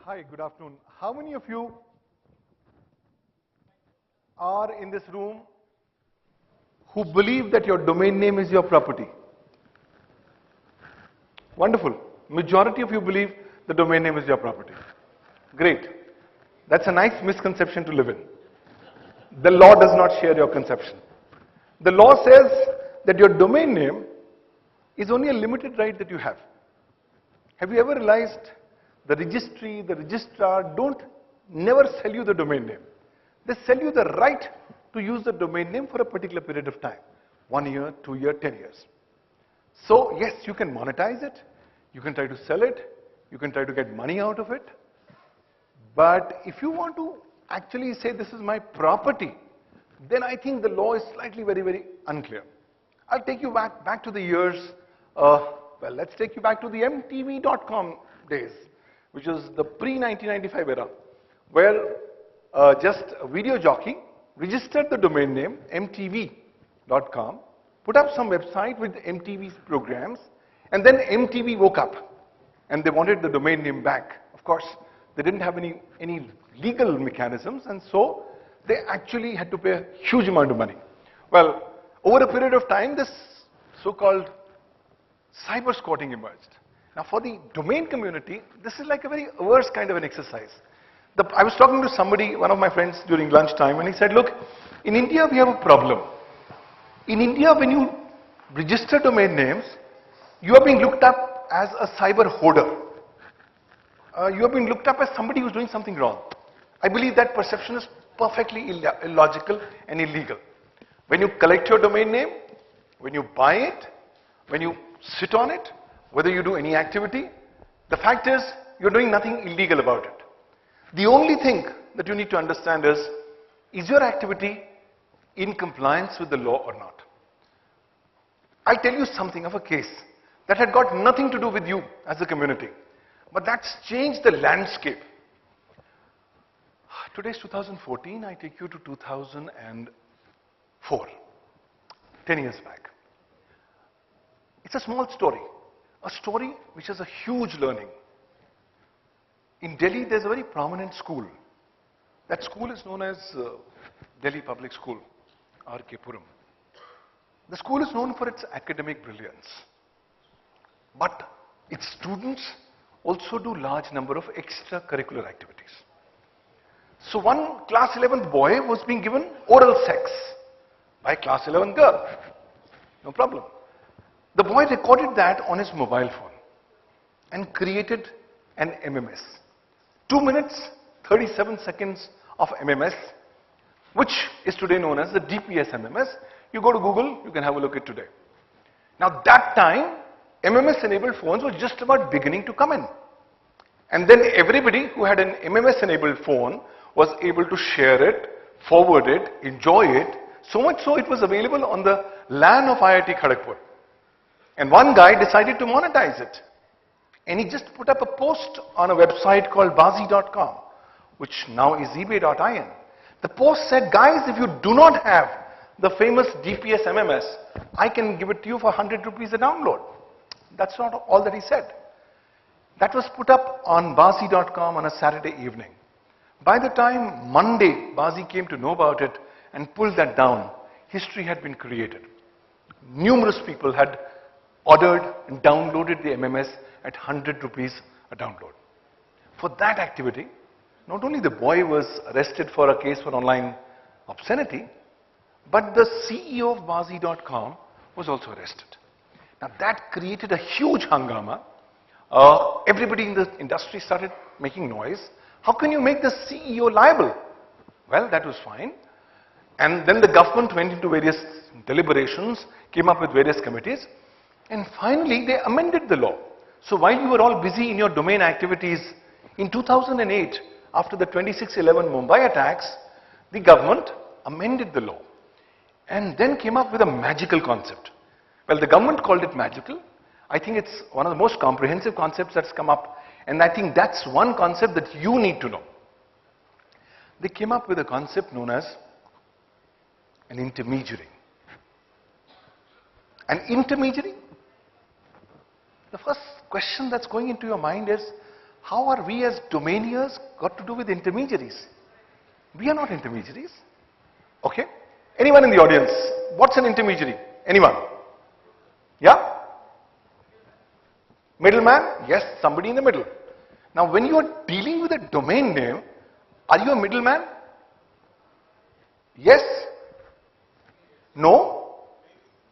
Hi, good afternoon. How many of you are in this room who believe that your domain name is your property? Wonderful. Majority of you believe the domain name is your property. Great. That's a nice misconception to live in. The law does not share your conception. The law says that your domain name is only a limited right that you have. Have you ever realized the registry, the registrar don't never sell you the domain name. They sell you the right to use the domain name for a particular period of time. 1 year, 2 years, 10 years. So yes, you can monetize it, you can try to sell it, you can try to get money out of it. But if you want to actually say this is my property, then I think the law is slightly very unclear. I'll take you back to the years, well, let's take you back to the MTV.com days, which was the pre-1995 era, where just a video jockey registered the domain name MTV.com, put up some website with MTV's programs, and then MTV woke up and they wanted the domain name back. Of course, they didn't have any legal mechanisms, and so they actually had to pay a huge amount of money. Well, over a period of time, this so-called cyber squatting emerged. Now for the domain community, this is like a very averse kind of an exercise. I was talking to somebody, one of my friends during lunchtime, and he said, look, in India we have a problem. In India, when you register domain names, you are being looked up as a cyber hoarder. You are being looked up as somebody who's doing something wrong. I believe that perception is perfectly illogical and illegal. When you collect your domain name, when you buy it, when you sit on it, whether you do any activity, the fact is you're doing nothing illegal about it. The only thing that you need to understand is your activity in compliance with the law or not? I'll tell you something of a case that had got nothing to do with you as a community, but that's changed the landscape. Today's 2014, I take you to 2004, 10 years back. It's a small story. A story which has a huge learning. In Delhi, there's a very prominent school. That school is known as Delhi Public School, R.K. Puram. The school is known for its academic brilliance. But its students also do large number of extracurricular activities. So one class 11th boy was being given oral sex by a class 11 girl. No problem. The boy recorded that on his mobile phone and created an MMS. 2 minutes, 37 seconds of MMS, which is today known as the DPS MMS. You go to Google, you can have a look at today. Now that time, MMS enabled phones were just about beginning to come in. And then everybody who had an MMS enabled phone was able to share it, forward it, enjoy it, so much so it was available on the LAN of IIT Kharagpur. And one guy decided to monetize it. And he just put up a post on a website called Baazi.com, which now is eBay.in. The post said, guys, if you do not have the famous DPS MMS, I can give it to you for 100 rupees a download. That's not all that he said. That was put up on Baazi.com on a Saturday evening. By the time Monday, Baazi came to know about it and pulled that down, history had been created. Numerous people had ordered and downloaded the MMS at 100 rupees a download. For that activity, not only the boy was arrested for a case for online obscenity, but the CEO of Baazi.com was also arrested. Now that created a huge hangama. Everybody in the industry started making noise. How can you make the CEO liable? Well, that was fine. And then the government went into various deliberations, came up with various committees, and finally they amended the law. So while you were all busy in your domain activities, in 2008, after the 26/11 Mumbai attacks, the government amended the law and then came up with a magical concept. Well, the government called it magical. I think it's one of the most comprehensive concepts that's come up, and I think that's one concept that you need to know. They came up with a concept known as an intermediary. An intermediary? The first question that's going into your mind is, how are we as domainers got to do with intermediaries? We are not intermediaries. Okay? Anyone in the audience? What's an intermediary? Anyone? Yeah? Middleman? Yes, somebody in the middle. Now when you are dealing with a domain name, are you a middleman? Yes? No?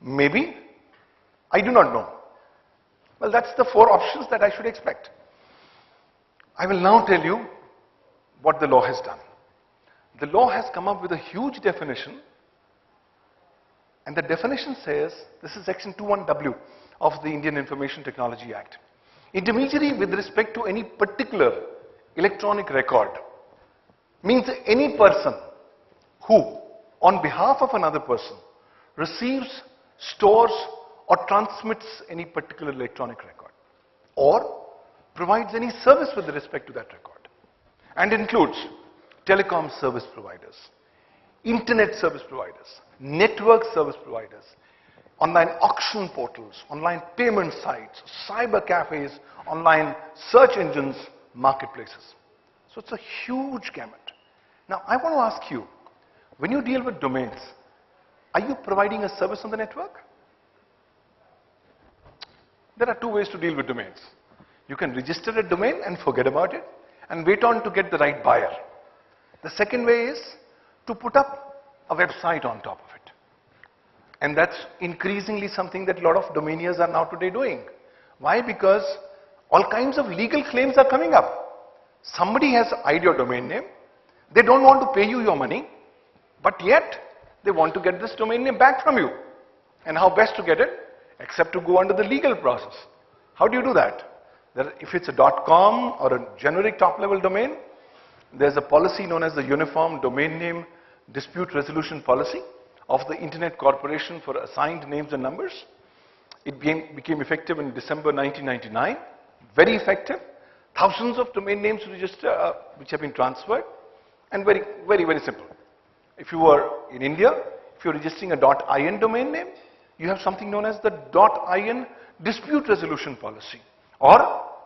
Maybe? I do not know. Well, that's the 4 options that I should expect. I will now tell you what the law has done. The law has come up with a huge definition, and the definition says, this is section 21W of the Indian Information Technology Act. Intermediary with respect to any particular electronic record means any person who, on behalf of another person, receives, stores, or transmits any particular electronic record, or provides any service with respect to that record, and includes telecom service providers, internet service providers, network service providers, online auction portals, online payment sites, cyber cafes, online search engines, marketplaces. So it's a huge gamut. Now I want to ask you, when you deal with domains, are you providing a service on the network? There are 2 ways to deal with domains. You can register a domain and forget about it and wait on to get the right buyer. The second way is to put up a website on top of it. And that's increasingly something that a lot of domainers are now today doing. Why? Because all kinds of legal claims are coming up. Somebody has eyed your domain name. They don't want to pay you your money, but yet they want to get this domain name back from you. And how best to get it? Except to go under the legal process. How do you do that? If it's a .com or a generic top-level domain, there's a policy known as the Uniform Domain Name Dispute Resolution Policy of the Internet Corporation for Assigned Names and Numbers. It became effective in December 1999. Very effective. Thousands of domain names register, which have been transferred. And very, very, very simple. If you are in India, if you're registering a .in domain name, you have something known as the .in Dispute Resolution Policy, or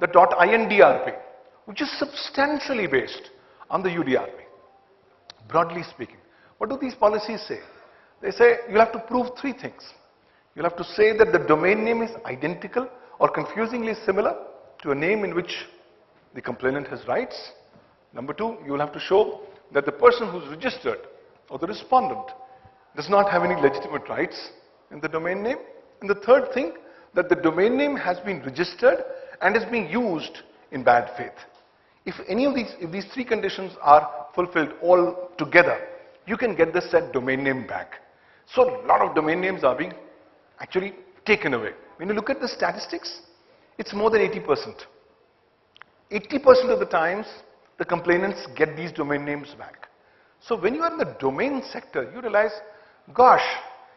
the .in DRP, which is substantially based on the UDRP. Broadly speaking, what do these policies say? They say you'll have to prove 3 things. You'll have to say that the domain name is identical or confusingly similar to a name in which the complainant has rights. Number 2, you will have to show that the person who's registered or the respondent does not have any legitimate rights in the domain name. And the third thing, that the domain name has been registered and is being used in bad faith. If these 3 conditions are fulfilled all together, you can get the said domain name back. So a lot of domain names are being actually taken away. When you look at the statistics, it's more than 80%. 80% of the times, the complainants get these domain names back. So when you are in the domain sector, you realize, gosh,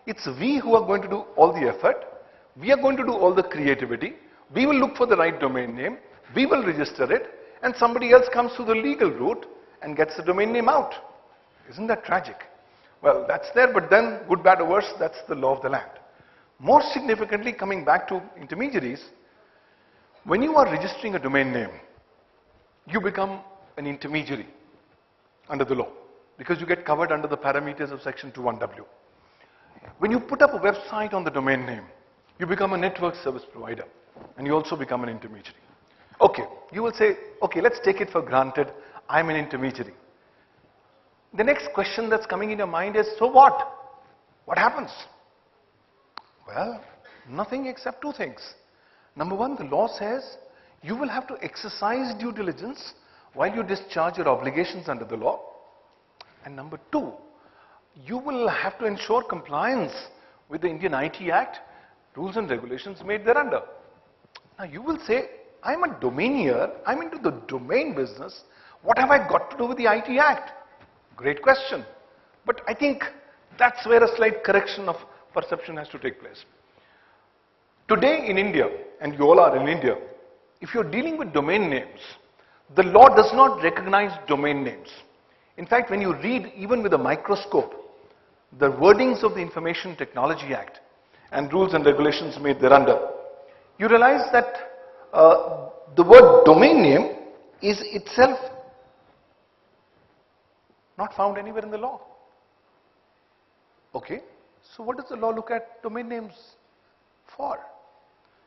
it's we who are going to do all the effort. We are going to do all the creativity. We will look for the right domain name. We will register it. And somebody else comes through the legal route and gets the domain name out. Isn't that tragic? Well, that's there, but then, good, bad, or worse, that's the law of the land. More significantly, coming back to intermediaries, when you are registering a domain name, you become an intermediary under the law, because you get covered under the parameters of section 21W. When you put up a website on the domain name, you become a network service provider, and you also become an intermediary. Okay, you will say, okay, let's take it for granted, I'm an intermediary. The next question that's coming in your mind is, so what? What happens? Well, nothing except 2 things. Number 1, the law says you will have to exercise due diligence while you discharge your obligations under the law. And number 2, you will have to ensure compliance with the Indian IT Act, rules and regulations made thereunder. Now you will say, I'm a domainier, I'm into the domain business, what have I got to do with the IT Act? Great question. But I think that's where a slight correction of perception has to take place. Today in India, and you all are in India, if you're dealing with domain names, the law does not recognize domain names. In fact, when you read, even with a microscope, the wordings of the Information Technology Act and rules and regulations made thereunder, you realize that the word domain name is itself not found anywhere in the law. Okay, so what does the law look at domain names for?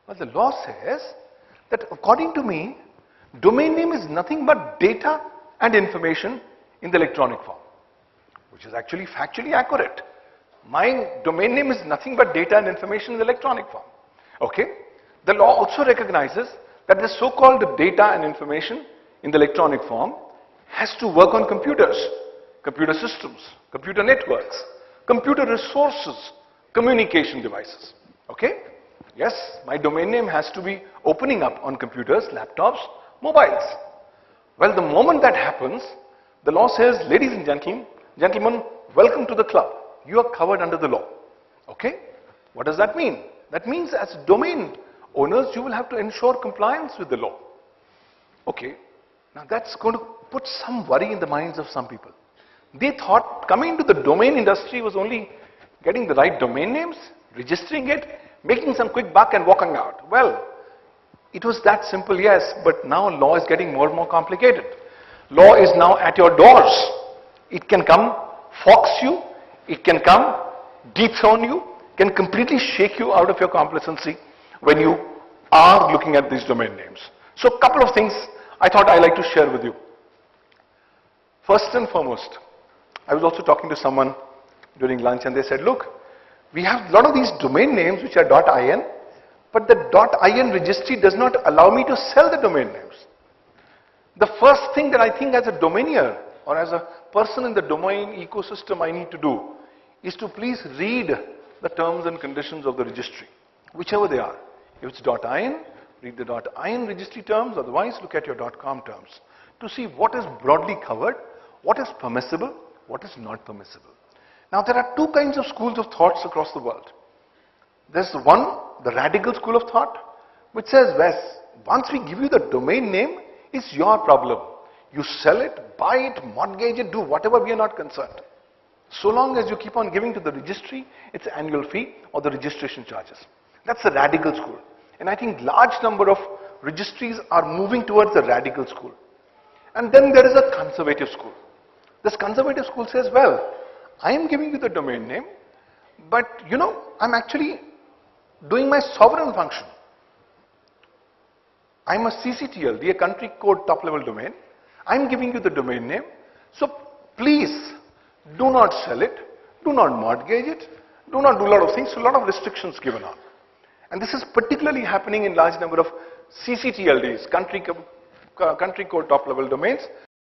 Well, the law says that according to me, domain name is nothing but data and information in the electronic form, which is actually factually accurate. My domain name is nothing but data and information in the electronic form. Okay? The law also recognizes that the so-called data and information in the electronic form has to work on computers, computer systems, computer networks, computer resources, communication devices. Okay? Yes, my domain name has to be opening up on computers, laptops, mobiles. Well, the moment that happens, the law says, ladies and gentlemen, welcome to the club. You are covered under the law. Okay? What does that mean? That means as domain owners, you will have to ensure compliance with the law. Okay, now that's going to put some worry in the minds of some people. They thought coming to the domain industry was only getting the right domain names, registering it, making some quick buck and walking out. Well, it was that simple, yes, but now law is getting more and more complicated. Law is now at your doors. It can come fox you, it can come dethrone you, can completely shake you out of your complacency when you are looking at these domain names. So a couple of things I thought I'd like to share with you. First and foremost, I was also talking to someone during lunch and they said, look, we have a lot of these domain names which are .in, but the .in registry does not allow me to sell the domain names. The first thing that I think as a domainer or as a person in the domain ecosystem I need to do is to please read the terms and conditions of the registry, whichever they are. If it's .in, read the .in registry terms, otherwise look at your .com terms to see what is broadly covered, what is permissible, what is not permissible. Now there are two kinds of schools of thoughts across the world. There's one, the radical school of thought, which says, Wes, once we give you the domain name, it's your problem. You sell it, buy it, mortgage it, do whatever, we are not concerned. So long as you keep on giving to the registry its annual fee or the registration charges. That's the radical school. And I think large number of registries are moving towards the radical school. And then there is a conservative school. This conservative school says, well, I am giving you the domain name, but you know, I'm actually doing my sovereign function. I'm a CCTL, a country code top level domain. I'm giving you the domain name. So please do not sell it, do not mortgage it, do not do a lot of things, so a lot of restrictions given on. And this is particularly happening in large number of CCTLDs, country code top level domains,